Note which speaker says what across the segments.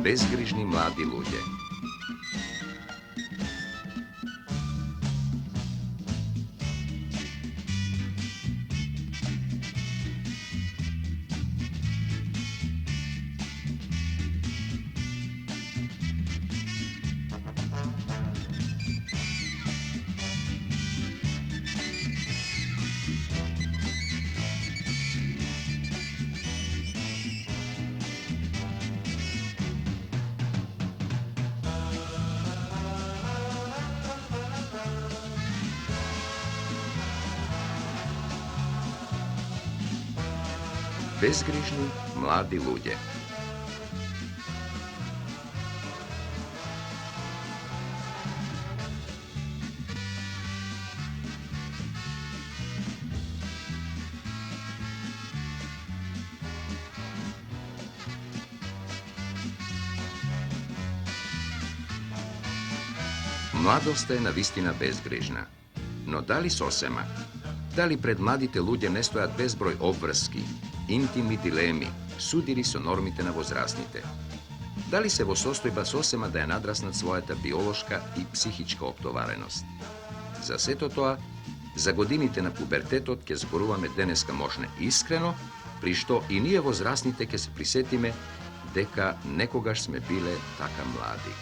Speaker 1: Bezgrižni mladi ludje. Bezgrižni mladi ludje. Mladost je navistina bezgrižna. No da li sosema? Da li pred mladite ludje ne stojat bezbroj obvrski, intimni dilemi, sudiri so normite na возрастните? Da li se vo sostojba sosema da je nadrasnat својата биолошка и психичка оптовареност? За сето тоа, за годините на пубертетот ќе зборуваме денеска можне искрено, при што и ние возрастните ќе се присетиме дека некогаш сме биле така млади.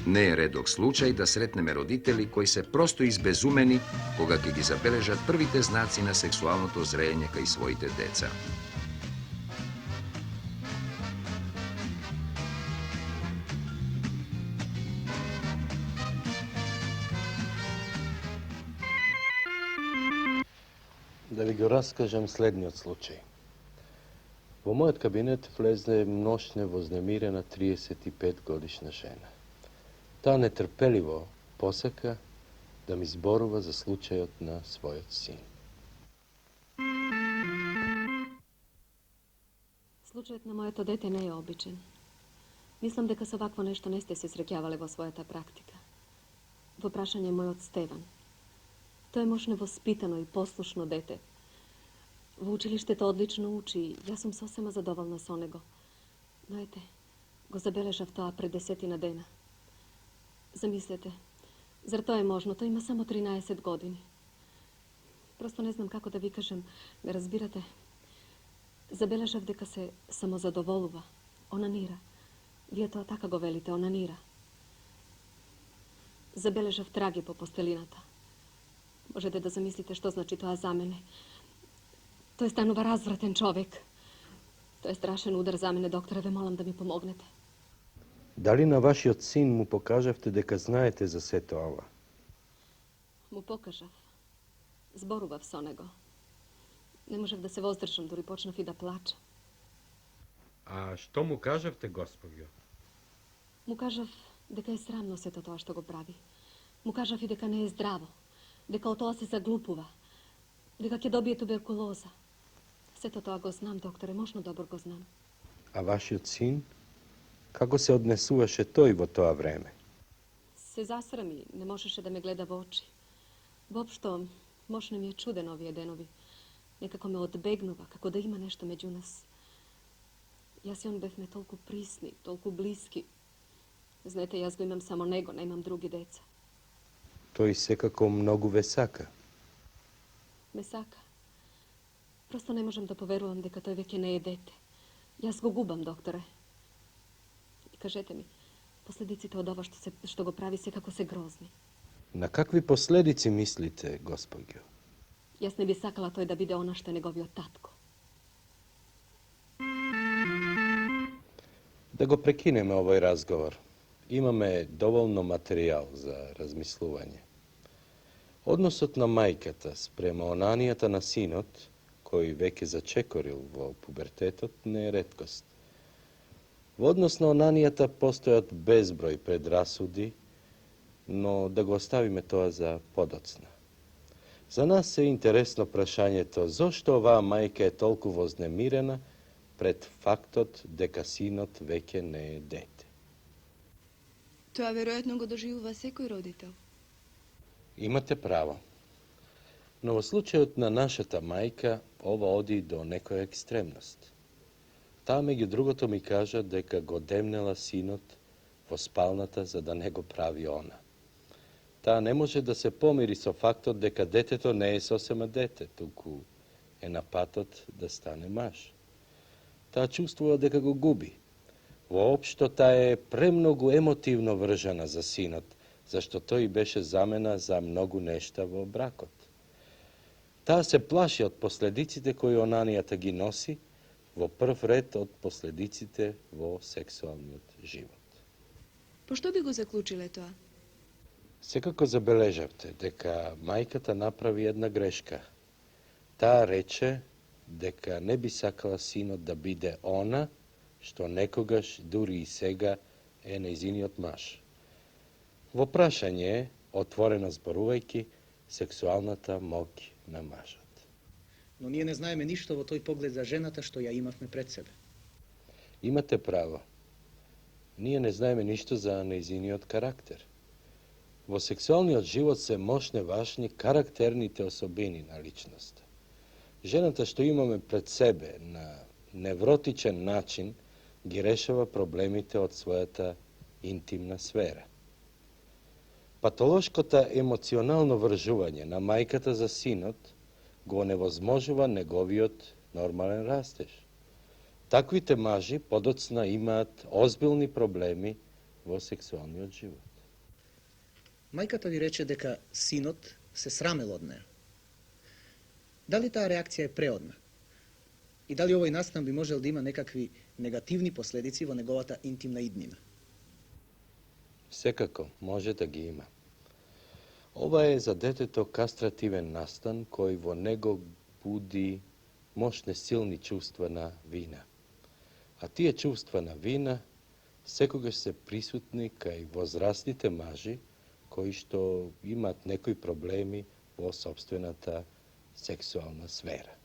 Speaker 1: Не е редок случај да сретнеме родители кои се просто избезумени кога ќе ги забележат првите знаци на сексуалното зреење кај своите деца.
Speaker 2: Да ви го раскажам следниот случај. Во мојот кабинет влезе ношне вознемирена 35 годишна жена. Таа нетрпеливо посака да ми зборува за случајот на својот син.
Speaker 3: Случајот на моето дете не е обичен. Мислам дека со вакво нешто не сте се среќавале во својата практика. Во прашање мојот Стеван. Тој е мошне воспитано и послушно дете. Во училиштето одлично учи и јас сум сосема задоволна со него. Но ете, го забележав тоа пред 10 дена. Замислете, зар тоа е можно? Тој има само 13 години. Просто не знам како да ви кажам, ме разбирате? Забележав дека се самозадоволува, онанира. Вие тоа така го велите, онанира. Забележав траги по постелината. Можете да замислите што значи тоа за мене. Тој станува развратен човек. Тоа е страшен удар за мене, докторе, ве молам да ми помогнете.
Speaker 2: Дали на вашиот син му покажавте дека знаете за сето ова?
Speaker 3: Му покажав. Зборував со него. Не можев да се воздржам, дури почнав и да плача.
Speaker 2: А што му кажавте, госпоѓо?
Speaker 3: Му кажав дека е срамно сето тоа што го прави. Му кажав и дека не е здраво, дека од тоа се заглупува, дека ќе добие туберкулоза. Сето тоа го знам, докторе, можно добро го знам.
Speaker 2: А вашиот син? Како се однесуваше тој во тоа време?
Speaker 3: Се засрами, не можеше да ме гледа во очи. Воопшто, мошне ми е чуден овие денови. Некако ме одбегнува, како да има нешто меѓу нас. Јас и он бевме толку присни, толку блиски. Знаете, јас го имам само него, немам други деца.
Speaker 2: Тој секако многу ве сака.
Speaker 3: Ме сака. Просто не можам да поверувам дека тој веќе не е дете. Јас го губам, докторе. И кажете ми, последиците од ова што го прави секако се грозни.
Speaker 2: На какви последици мислите, госпоѓо?
Speaker 3: Јас не би сакала тој да биде она што е неговиот татко.
Speaker 2: Да го прекинеме овој разговор. Имаме доволно материјал за размислување. Односот на мајката спрема онанијата на синот, кој веќе зачекорил во пубертетот, не е реткост. Во однос на онанијата постојат безброј предрасуди no da го оставиме тоа за подоцна. За нас е интересно прашањето зошто оваа мајка е толку вознемирена пред фактот дека синот веќе не е дете.
Speaker 4: Тоа веројатно го доживува секој родител.
Speaker 2: Имате право. Но во случајот на нашата мајка, ова оди до некоја екстремност. Таа меѓу другото ми кажа дека го демнела синот во спалната за да не го прави она. Таа не може да се помири со фактот дека детето не е сосема дете, туку е на патот да стане маж. Таа чувствува дека го губи. Воопшто таа е премногу емотивно вржана за синот, зашто тој беше замена за многу нешта во бракот. Таа се плаши од последиците кои онанијата ги носи, во прв ред од последиците во сексуалниот живот.
Speaker 4: Пошто би го заклучиле тоа?
Speaker 2: Секако забележавте дека мајката направи една грешка. Таа рече дека не би сакала синот да биде она што некогаш, дури и сега, е нејзиниот маж. Во прашање е, отворено зборувајќи, сексуалната моќ на мажот.
Speaker 5: Но ние не знаеме ништо во тој поглед за жената што ја имавме пред себе.
Speaker 2: Имате право. Ние не знаеме ништо за нејзиниот карактер. Во сексуалниот живот се мощне важни карактерните особини на личноста. Жената што имаме пред себе на невротичен начин ги решава проблемите од својата интимна сфера. Патолошкото емоционално вржување на мајката за синот го невозможува неговиот нормален растеж. Таквите мажи подоцна имаат озбилни проблеми во сексуалниот живот.
Speaker 5: Мајката ви рече дека синот се срамел од неа. Дали таа реакција е преодна? И дали овој настан би можел да има некакви негативни последици во неговата интимна иднина?
Speaker 2: Секако, може да ги има. Ова е за детето кастративен настан кој во него буди мощне силни чувства на вина. А тие чувства на вина секогаш се присутни кај возрастните мажи кои што имаат некои проблеми во собствената сексуална сфера.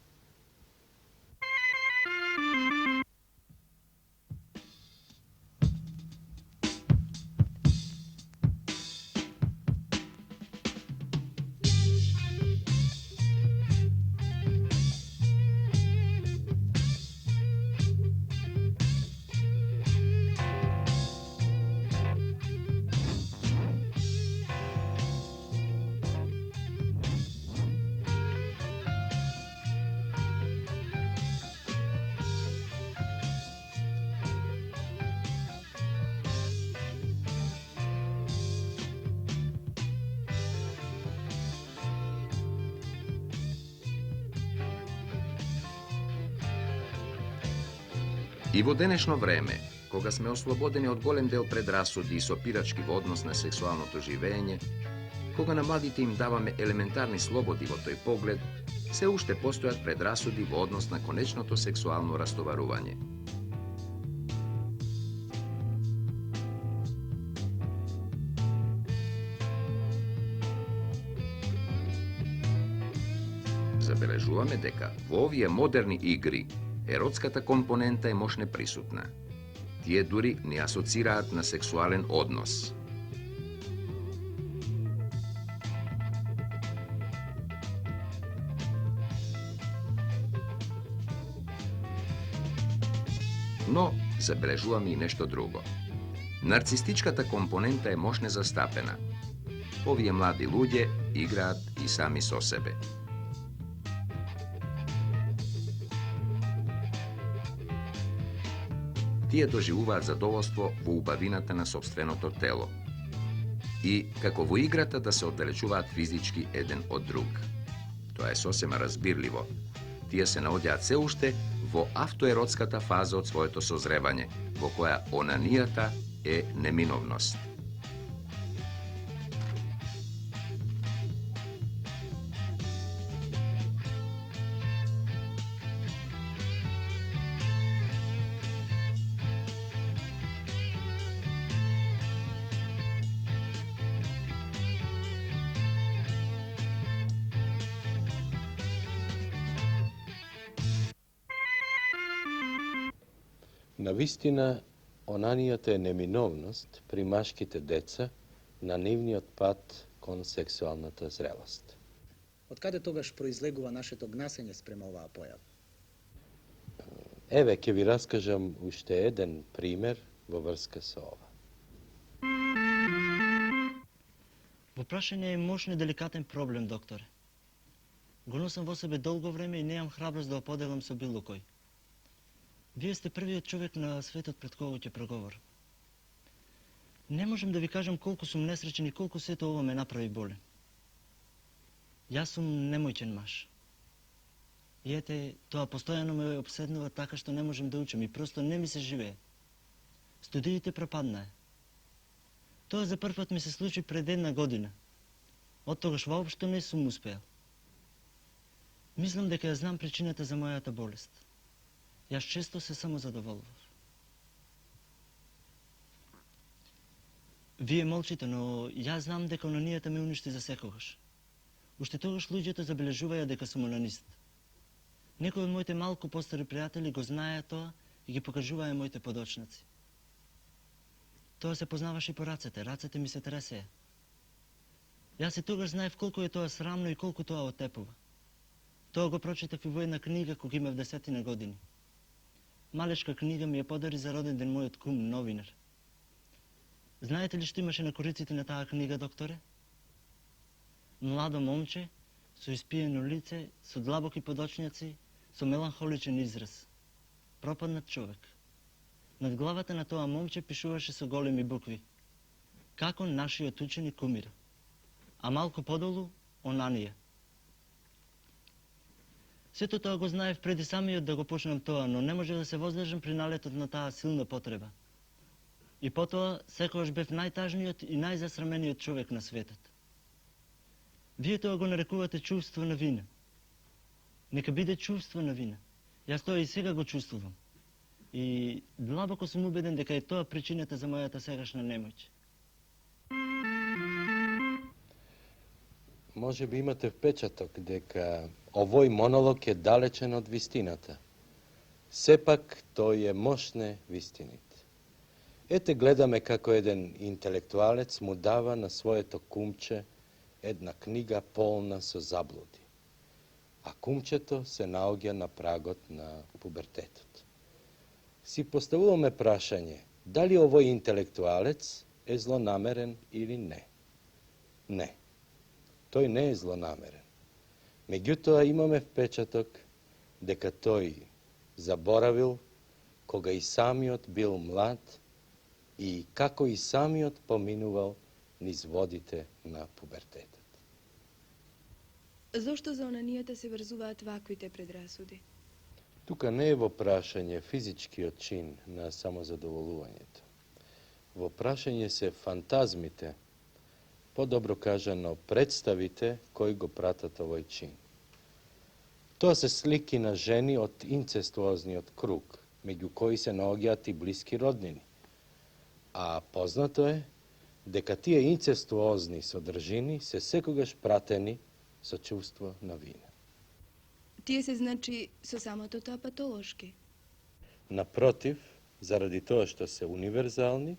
Speaker 1: И во денешно време, кога сме ослободени од голем дел предрасуди и сопирачки во однос на сексуалното живење, кога на младите им даваме елементарни слободи во тој поглед, се уште постојат предрасуди во однос на конечното сексуално растоварување. Забележуваме дека во овие модерни игри еротската компонента е мощне присутна. Тие дури не асоцираат на сексуален однос. Но забележуваме и нешто друго. Нарцистичката компонента е мощне застапена. Овие млади луѓе играат и сами со себе. Тие доживуваат задоволство во убавината на собственото тело. И, како во играта, да се оддалечуваат физички еден од друг. Тоа е сосема разбирливо. Тие се наоѓаат се уште во автоеротската фаза од своето созревање, во која онанијата е неминовност.
Speaker 2: Навистина, онанијата е неминовност при машките деца на нивниот пат кон сексуалната зрелост.
Speaker 5: Од каде тогаш произлегува нашето гнасење спрема оваа појава?
Speaker 2: Еве, ќе ви раскажам уште еден пример во врска со ова.
Speaker 6: Во прашање е мощно деликатен проблем, докторе. Го носам во себе долго време и неам храброст да го поделам со било кој. Вие сте првиот човек на светот пред кој ќе проговорам. Не можам да ви кажам колку сум несреќен и колку сето ова ме направи болен. Јас сум немојчен маж. И ете, тоа постојано ме обседнува така што не можам да учам и просто не ми се живее. Студиите пропаднаа. Тоа за прв пат ми се случи пред 1 година. Од тогаш воопшто не сум успеал. Мислам дека ја знам причината за мојата болест. Јас често се самозадоволував. Вие молчите, но јас знам дека онанијата ме уништи за секогаш. Уште тогаш луѓето забележуваја дека сум онанист. Некои од моите малку постари пријатели го знаеа тоа и ги покажуваја моите подочнаци. Тоа се познаваше и по рацете ми се тресеа. Јас и тогаш знаев колку е тоа срамно и колку тоа отепува. Тоа го прочитав и во една книга кога имав 10 години. Малечка книга ми ја подари за роден ден мојот кум, новинар. Знаете ли што имаше на кориците на таа книга, докторе? Младо момче, со испиено лице, со длабоки подочњаци, со меланхоличен израз. Пропаднат човек. Над главата на тоа момче пишуваше со големи букви: како нашиот ученик умира. А малку подолу онанија. Сето тоа го знаев преди самиот да го почнам тоа, но не може да се воздржам при налетот на таа силна потреба. И потоа секогаш бев најтажниот и најзасрамениот човек на светот. Вие тоа го нарекувате чувство на вина. Нека биде чувство на вина. Јас тоа и сега го чувствувам. И длабоко сум убеден дека е тоа причината за мојата сегашна немоќ.
Speaker 2: Може би имате впечаток дека овој монолог е далечен од вистината. Сепак тој е мощне вистините. Ете гледаме како еден интелектуалец му дава на своето кумче една книга полна со заблуди. А кумчето се наоѓа на прагот на пубертетот. Си поставуваме прашање, дали овој интелектуалец е злонамерен или не? Не. Тој не е злонамерен. Меѓутоа имаме впечаток дека тој заборавил кога и самиот бил млад и како и самиот поминувал низ водите на пубертетот.
Speaker 4: Зошто за онанијата се врзуваат ваквите предрасуди?
Speaker 2: Тука не е во прашање физичкиот чин на самозадоволувањето. Во прашање се фантазмите, подобро кажано представите кои го пратат овој чин. Тоа се слики на жени од инцестуозниот круг, меѓу кои се наоѓаат и блиски роднини. А познато е дека тие инцестуозни содржини се секогаш пратени со чувство на вина.
Speaker 4: Тие се значи со самото тоа патолошки.
Speaker 2: Напротив, заради тоа што се универзални,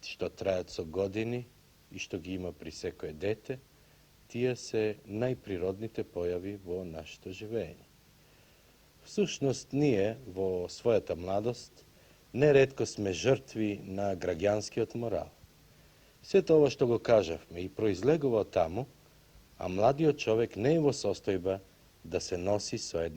Speaker 2: што трајат со години и што ги има при секое дете, тие се најприродните појави во нашето живење. Всушност, ние во својата младост неретко сме жртви на граѓанскиот морал. Сето ова што го кажавме и произлегува од таму, а младиот човек не е во состојба да се носи со една